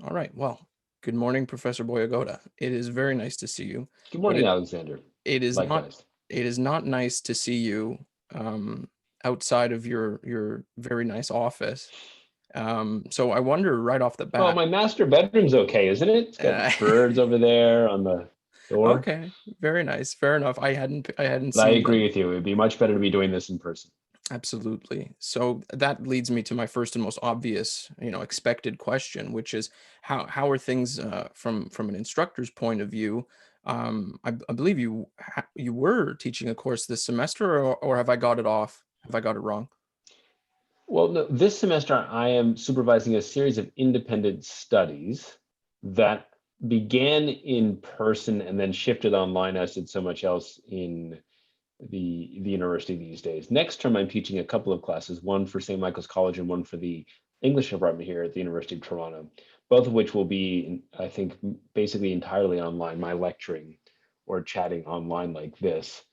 All right. Well, good morning, Professor Boyagoda. It is very nice to see you, Good but morning, Alexander. it is not Likewise. it is not nice to see you outside of your very nice office. So I wonder right off the Well, bat. my master bedroom's okay, isn't it? It's got Uh, birds over there on the door. okay, very nice. Fair enough. I hadn't But I seen agree them. with you. It'd be much better to be doing this in person. Absolutely. So that leads me to my first and most obvious, expected question, which is how are things from an instructor's point of view? I believe you were teaching a course this semester, or have I got it off? Have I got it wrong? Well, no, this semester I am supervising a series of independent studies that began in person and then shifted online, as did so much else in the university these days. Next term, I'm teaching a couple of classes, one for St. Michael's College and one for the English department here at the University of Toronto, both of which will be, I think, basically entirely online, my lecturing or chatting online like this.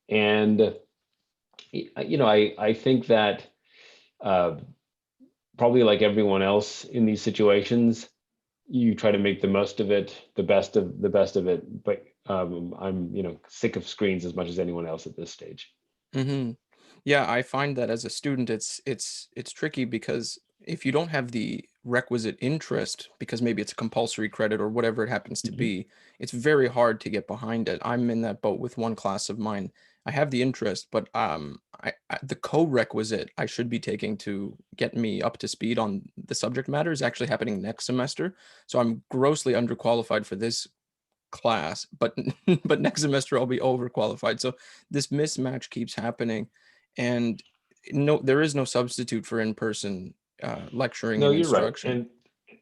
And, I think that uh, probably like everyone else in these situations, you try to make the most of it, the best of it. But I'm, sick of screens as much as anyone else at this stage. Hmm. Yeah, I find that as a student, it's tricky because if you don't have the requisite interest, because maybe it's a compulsory credit or whatever it happens to Mhm. be, it's very hard to get behind it. I'm in that boat with one class of mine. I have the interest, but the co-requisite I should be taking to get me up to speed on the subject matter is actually happening next semester. So I'm grossly underqualified for this class, but but next semester I'll be overqualified. So this mismatch keeps happening, and no, there is no substitute for in-person lecturing No, and you're right. instruction.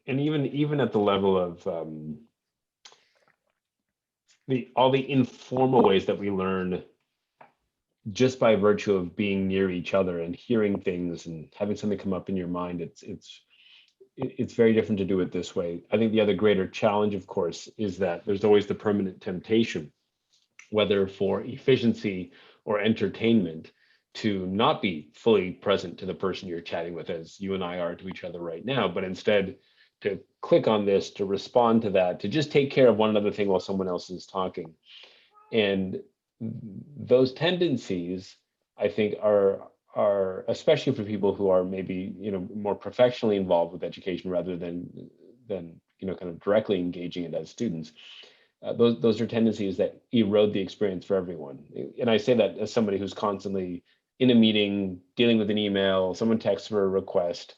And even at the level of the all the informal ways that we learn just by virtue of being near each other and hearing things and having something come up in your mind, it's very different to do it this way. I think the other greater challenge, of course, is that there's always the permanent temptation, whether for efficiency or entertainment, to not be fully present to the person you're chatting with, as you and I are to each other right now, but instead to click on this, to respond to that, to just take care of one another thing while someone else is talking. And those tendencies, I think, are especially for people who are maybe more professionally involved with education rather than kind of directly engaging it as students. Those are tendencies that erode the experience for everyone. And I say that as somebody who's constantly in a meeting, dealing with an email, someone texts for a request,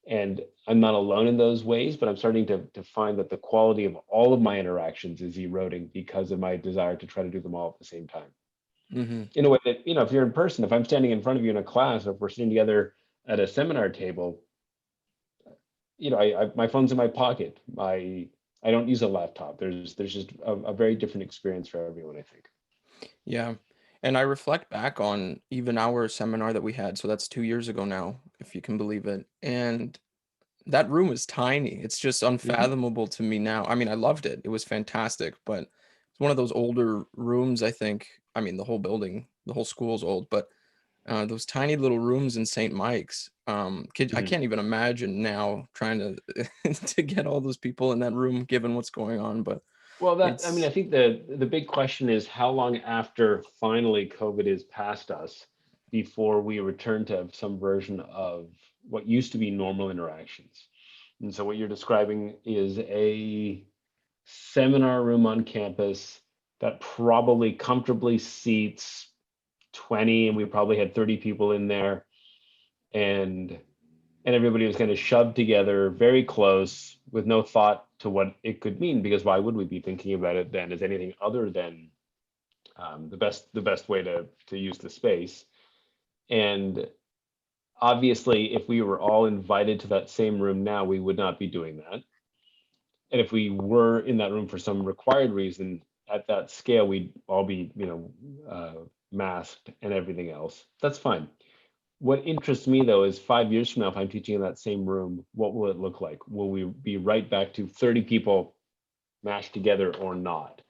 and I'm not alone in those ways, but I'm starting to find that the quality of all of my interactions is eroding because of my desire to try to do them all at the same time. Hmm. In a way that, if you're in person, if I'm standing in front of you in a class, or if we're sitting together at a seminar table, my phone's in my pocket. I don't use a laptop. There's just a very different experience for everyone, I think. Yeah, and I reflect back on even our seminar that we had. So that's 2 years ago now, if you can believe it. And that room is tiny. It's just Mhm. unfathomable to me now. I mean, I loved it. It was fantastic, but it's one of those older rooms, I think. I mean, the whole building, the whole school's old, but those tiny little rooms in St. Mike's. I Mhm. can't even imagine now trying to to get all those people in that room, given what's going on. But Well, I mean, I it's think the big question is how long after finally COVID is past us before we return to some version of what used to be normal interactions. And so what you're describing is a seminar room on campus that probably comfortably seats 20, and we probably had 30 people in there, and everybody was kind of shoved together very close with no thought to what it could mean, because why would we be thinking about it then as anything other than the best way to use the space? And obviously, if we were all invited to that same room now, we would not be doing that. And if we were in that room for some required reason at that scale, we'd all be, masked and everything else. That's fine. What interests me though is 5 years from now, if I'm teaching in that same room, what will it look like? Will we be right back to 30 people mashed together or not?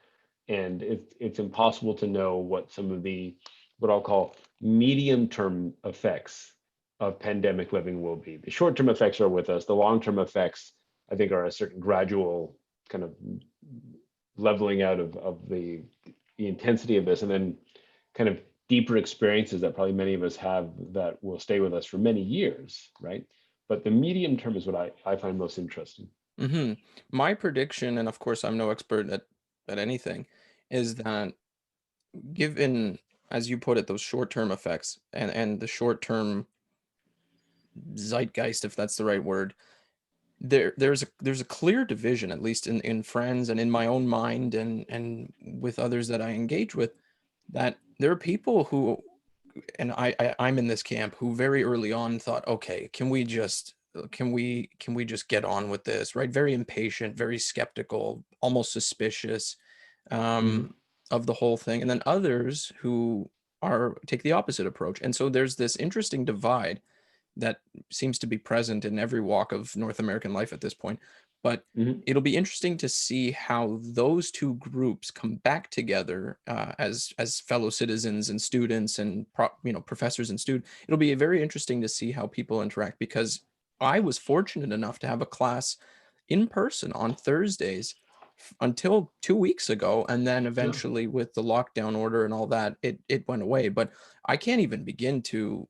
And it's impossible to know what some of the, what I'll call medium term effects of pandemic living will be. The short term effects are with us, the long term effects I think are a certain gradual kind of leveling out of the intensity of this, and then kind of deeper experiences that probably many of us have that will stay with us for many years, right? But the medium term is what I find most interesting. Hmm. My prediction, and of course I'm no expert at anything, is that given, as you put it, those short-term effects and the short-term zeitgeist, if that's the right word, there's a clear division, at least in friends and in my own mind and with others that I engage with, that there are people who, and I'm in this camp, who very early on thought, okay, can we just get on with this, right? Very impatient, very skeptical, almost suspicious, Hmm. um, of the whole thing, and then others who are take the opposite approach. And so there's this interesting divide that seems to be present in every walk of North American life at this point. But Hmm. it'll be interesting to see how those two groups come back together, as fellow citizens and students and professors and students. It'll be very interesting to see how people interact, because I was fortunate enough to have a class in person on Thursdays until 2 weeks ago, and then Yeah, eventually with the lockdown order and all that, it went away. But I can't even begin to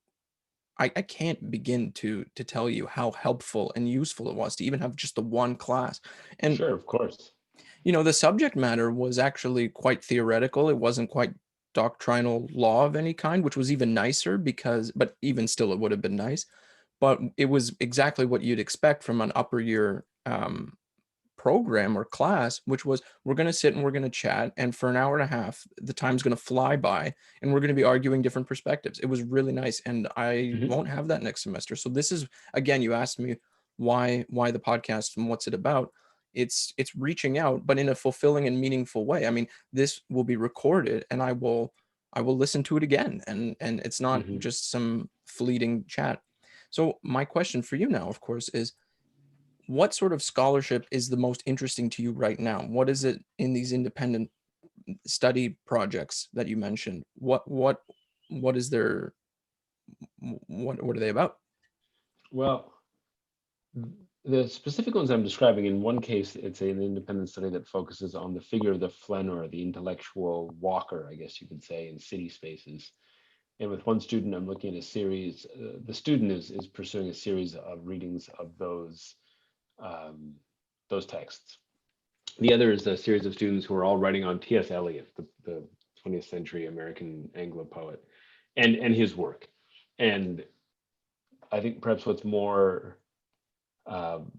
I can't begin to tell you how helpful and useful it was to even have just the one class. And, sure, of course. the subject matter was actually quite theoretical. It wasn't quite doctrinal law of any kind, which was even nicer, but even still, it would have been nice. But it was exactly what you'd expect from an upper year program or class, which was, we're going to sit and we're going to chat. And for an hour and a half, the time's going to fly by and we're going to be arguing different perspectives. It was really nice. And I Hmm. won't have that next semester. So this is, again, you asked me why the podcast and what's it about. It's reaching out, but in a fulfilling and meaningful way. I mean, this will be recorded and I will listen to it again. And it's not Hmm. just some fleeting chat. So my question for you now, of course, is, what sort of scholarship is the most interesting to you right now? What is it in these independent study projects that you mentioned? What is their what are they about? Well, the specific ones I'm describing, in one case, it's an independent study that focuses on the figure of the flaneur, the intellectual walker, I guess you could say, in city spaces. And with one student, I'm looking at a series. The student is pursuing a series of readings of um, those texts. The other is a series of students who are all writing on T.S. Eliot, the 20th century American Anglo poet, and his work. And I think perhaps what's more um,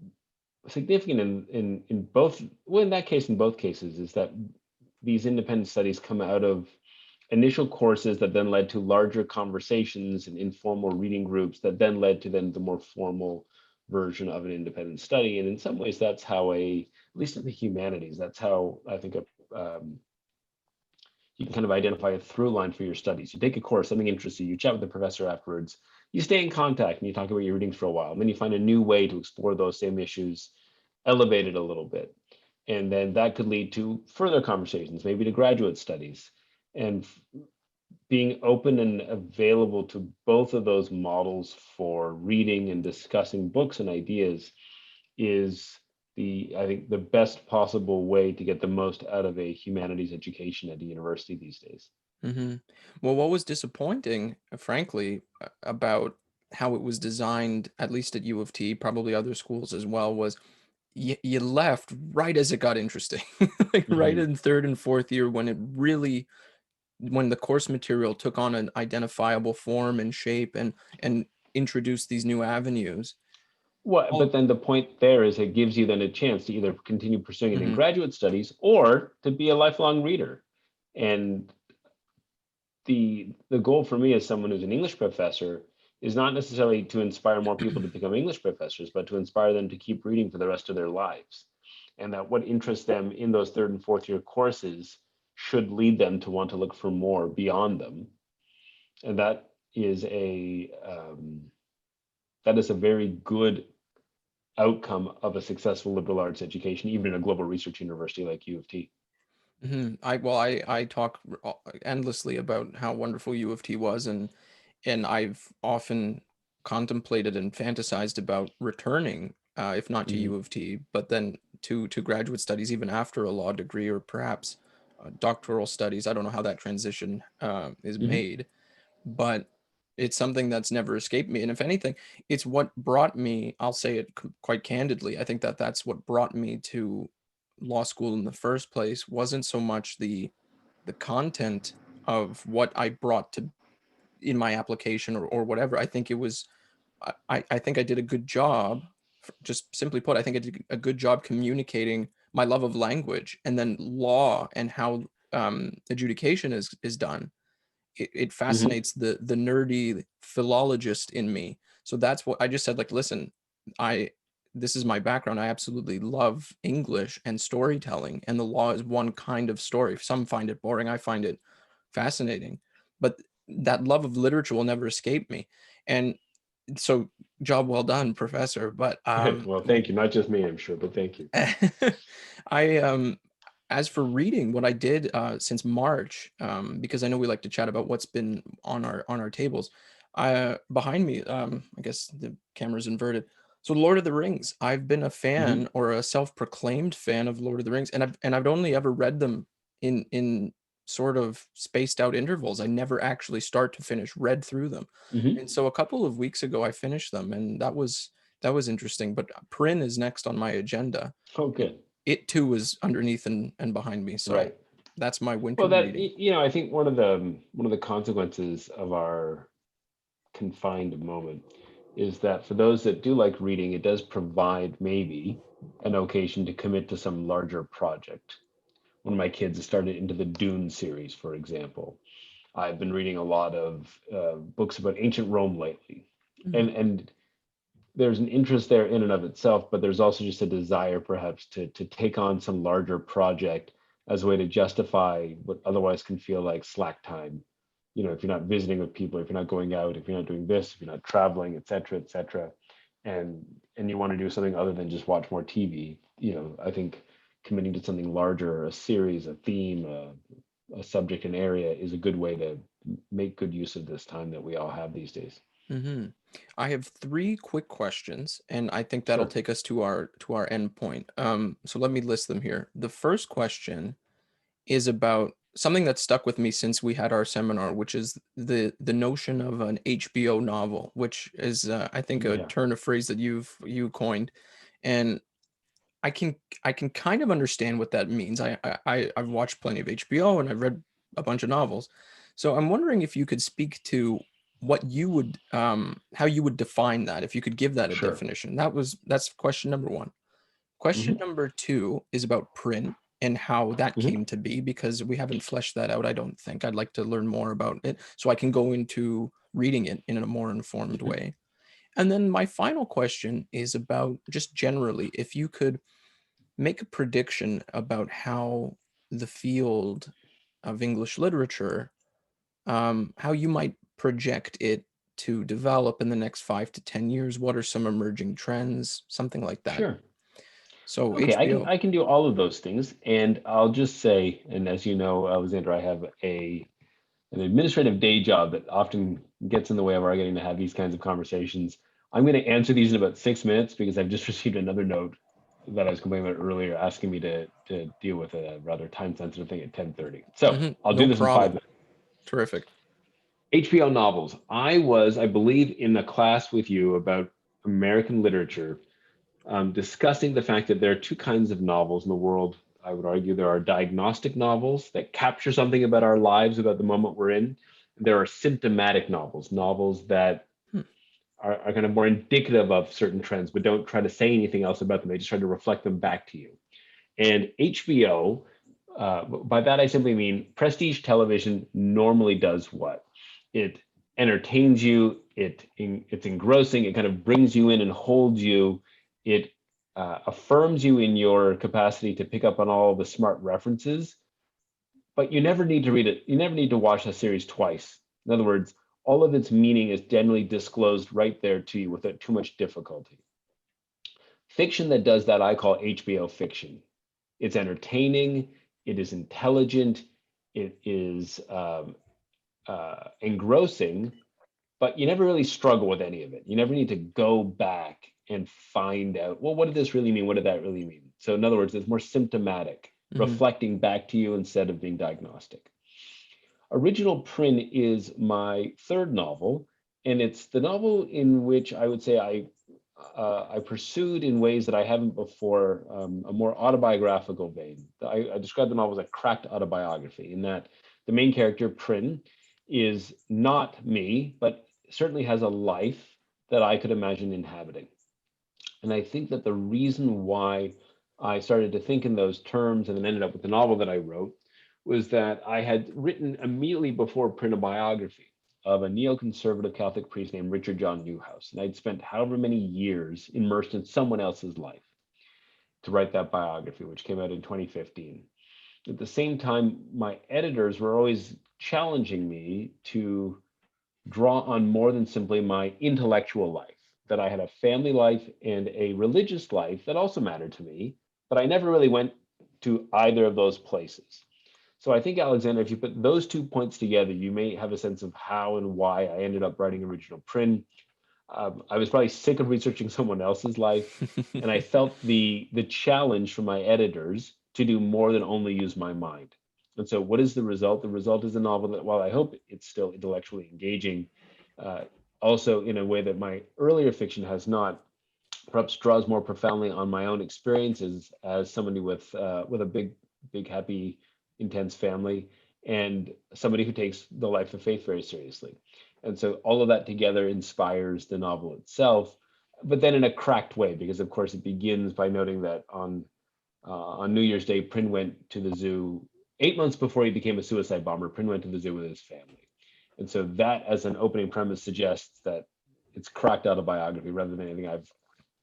significant in both, well, in that case, in both cases, is that these independent studies come out of initial courses that then led to larger conversations and informal reading groups that then led to then the more formal version of an independent study. And in some ways, that's how at least in the humanities, that's how I think you can kind of identify a through line for your studies. You take a course, something interests you, you chat with the professor afterwards, you stay in contact and you talk about your readings for a while. And then you find a new way to explore those same issues, elevate it a little bit. And then that could lead to further conversations, maybe to graduate studies. And being open and available to both of those models for reading and discussing books and ideas is I think the best possible way to get the most out of a humanities education at a university these days. Hmm. Well, what was disappointing, frankly, about how it was designed, at least at U of T, probably other schools as well, was you left right as it got interesting, like right Hmm. in third and fourth year, when the course material took on an identifiable form and shape and introduced these new avenues. Well, Well, but then the point there is it gives you then a chance to either continue pursuing it in mhm, graduate studies or to be a lifelong reader. And the goal for me as someone who's an English professor is not necessarily to inspire more people to become English professors, but to inspire them to keep reading for the rest of their lives. And that what interests them in those third and fourth year courses should lead them to want to look for more beyond them. And that is a very good outcome of a successful liberal arts education, even in a global research university like U of T. I talk endlessly about how wonderful U of T was, and I've often contemplated and fantasized about returning. if not to Hmm. U of T, but then to graduate studies even after a law degree, or perhaps doctoral studies. I don't know how that transition is Hmm. made, but it's something that's never escaped me. And if anything, it's what brought me, I'll say it quite candidly, I think that that's what brought me to law school in the first place. Wasn't so much the content of what I brought to in my application, or whatever. I think it was, I think I did a good job. Just simply put, I think I did a good job communicating my love of language, and then law and how adjudication is done. It Hmm. fascinates the nerdy philologist in me. So that's what I just said. Like, listen, I this is my background. I absolutely love English and storytelling, and the law is one kind of story. Some find it boring. I find it fascinating, but that love of literature will never escape me. And so, job well done, professor. But Well, thank you. Not just me, I'm sure, but thank you. I as for reading, what I did since March, because I know we like to chat about what's been on our tables. Behind me, I guess the camera's inverted. So Lord of the Rings. I've been a Hmm. fan, or a self-proclaimed fan, of Lord of the Rings, and I've only ever read them in sort of spaced out intervals. I never actually start to finish read through them. Hmm. And so a couple of weeks ago I finished them, and that was interesting. But Prin is next on my agenda, Oh, and good. it too is underneath and behind me. So Right. that's my winter Well, reading. I think one of the consequences of our confined moment is that for those that do like reading, it does provide maybe an occasion to commit to some larger project. One of my kids has started into the Dune series, for example. I've been reading a lot of books about ancient Rome lately, Mhm. and there's an interest there in and of itself, but there's also just a desire perhaps to take on some larger project as a way to justify what otherwise can feel like slack time. If you're not visiting with people, if you're not going out, if you're not doing this, if you're not traveling, et cetera, et cetera, and you want to do something other than just watch more TV, I think committing to something larger, a series, a theme, a subject, an area is a good way to make good use of this time that we all have these days. Mhm. I have three quick questions, and I think that'll Sure. take us to our end point. So let me list them here. The first question is about something that stuck with me since we had our seminar, which is the notion of an HBO novel, which is I think a Yeah. turn of phrase that you coined, and I can I can kind of understand what that means. I've watched plenty of HBO, and I've read a bunch of novels. So I'm wondering if you could speak to what you would how you would define that, if you could give that a Sure. definition. That's question number one. Question Hmm. number two is about print and how that Hmm. came to be, because we haven't fleshed that out, I don't think. I'd like to learn more about it so I can go into reading it in a more informed Hmm. way. And then my final question is about just generally, if you could make a prediction about how the field of English literature, how you might project it to develop in the next 5 to 10 years. What are some emerging trends? Something like that. Sure. So Okay, I can HBO. I can do all of those things, and I'll just say, and as you know, Alexander, I have a an administrative day job that often gets in the way of our getting to have these kinds of conversations. I'm going to answer these in about 6 minutes because I've just received another note that I was complaining about earlier, asking me to deal with a rather time-sensitive thing at 10:30. So I'll do No this in five problem. minutes. Terrific. HBO novels. I believe, in a class with you about American literature, discussing the fact that there are two kinds of novels in the world. I would argue there are diagnostic novels that capture something about our lives, about the moment we're in. There are symptomatic novels, novels that Hmm. are kind of more indicative of certain trends, but don't try to say anything else about them. They just try to reflect them back to you. And HBO, by that I simply mean prestige television normally does what? It entertains you, it's engrossing, it kind of brings you in and holds you, it affirms you in your capacity to pick up on all the smart references, but you never need to read it, you never need to watch a series twice. In other words, all of its meaning is generally disclosed right there to you without too much difficulty. Fiction that does that I call HBO fiction. It's entertaining, it is intelligent, it is engrossing, but you never really struggle with any of it. You never need to go back and find out, well, what did this really mean? What did that really mean? So in other words, it's more symptomatic, Hmm. reflecting back to you instead of being diagnostic. Original Prin is my third novel, and it's the novel in which I would say I pursued in ways that I haven't before, a more autobiographical vein. I describe the novel as a cracked autobiography, in that the main character, Prin, is not me, but certainly has a life that I could imagine inhabiting. And I think that the reason why I started to think in those terms and then ended up with the novel that I wrote was that I had written immediately before Print a biography of a neoconservative Catholic priest named Richard John Newhouse. And I'd spent however many years immersed in someone else's life to write that biography, which came out in 2015. At the same time, my editors were always challenging me to draw on more than simply my intellectual life, that I had a family life and a religious life that also mattered to me, but I never really went to either of those places. So I think, Alexander, if you put those 2 points together, you may have a sense of how and why I ended up writing Original Print. I was probably sick of researching someone else's life, and I felt the challenge from my editors to do more than only use my mind. And so, what is the result? The result is a novel that, while I hope it's still intellectually engaging, uh, also in a way that my earlier fiction has not, perhaps draws more profoundly on my own experiences as somebody with a big, happy, intense family, and somebody who takes the life of faith very seriously. And so all of that together inspires the novel itself, but then in a cracked way, because of course it begins by noting that on New Year's Day, Prin went to the zoo 8 months before he became a suicide bomber. Prin went to the zoo with his family, and so that, as an opening premise, suggests that it's cracked autobiography rather than anything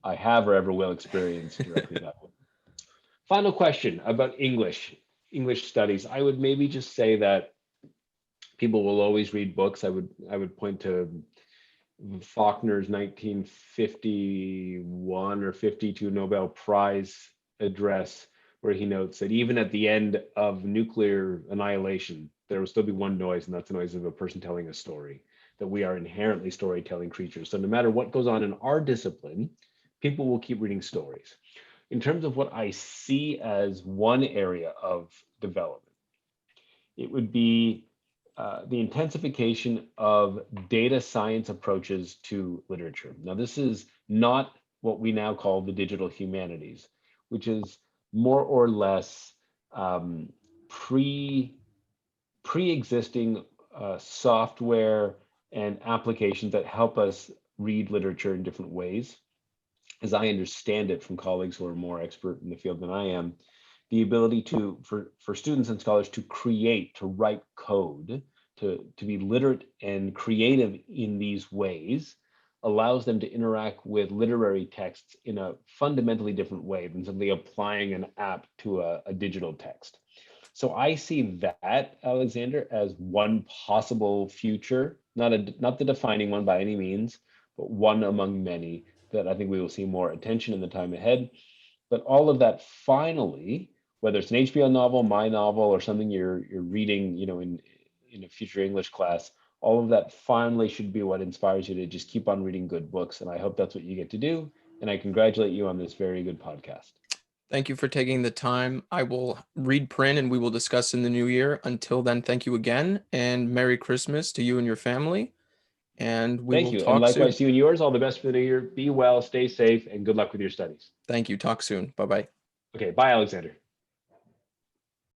I have or ever will experience directly that way. Final question about English studies. I would maybe just say that people will always read books. I would point to Faulkner's 1951 or 52 Nobel Prize address, where he notes that even at the end of nuclear annihilation, there will still be one noise, and that's the noise of a person telling a story. That we are inherently storytelling creatures. So no matter what goes on in our discipline, people will keep reading stories. In terms of what I see as one area of development, it would be the intensification of data science approaches to literature. Now, this is not what we now call the digital humanities, which is more or less um, pre pre-existing software and applications that help us read literature in different ways. As I understand it from colleagues who are more expert in the field than I am, the ability to for students and scholars to create, to write code, to be literate and creative in these ways allows them to interact with literary texts in a fundamentally different way than simply applying an app to a digital text. So I see that, Alexander, as one possible future, not the defining one by any means, but one among many that I think we will see more attention in the time ahead. But all of that finally, whether it's an HBO novel, my novel, or something you're reading, in a future English class, all of that finally should be what inspires you to just keep on reading good books. And I hope that's what you get to do. And I congratulate you on this very good podcast. Thank you for taking the time. I will read print and we will discuss in the new year. Until then, thank you again and Merry Christmas to you and your family. And we Thank will you. And talk likewise soon. to you and yours. All the best for the new year. Be well, stay safe, and good luck with your studies. Thank you. Talk soon. Bye bye. Okay, bye, Alexander.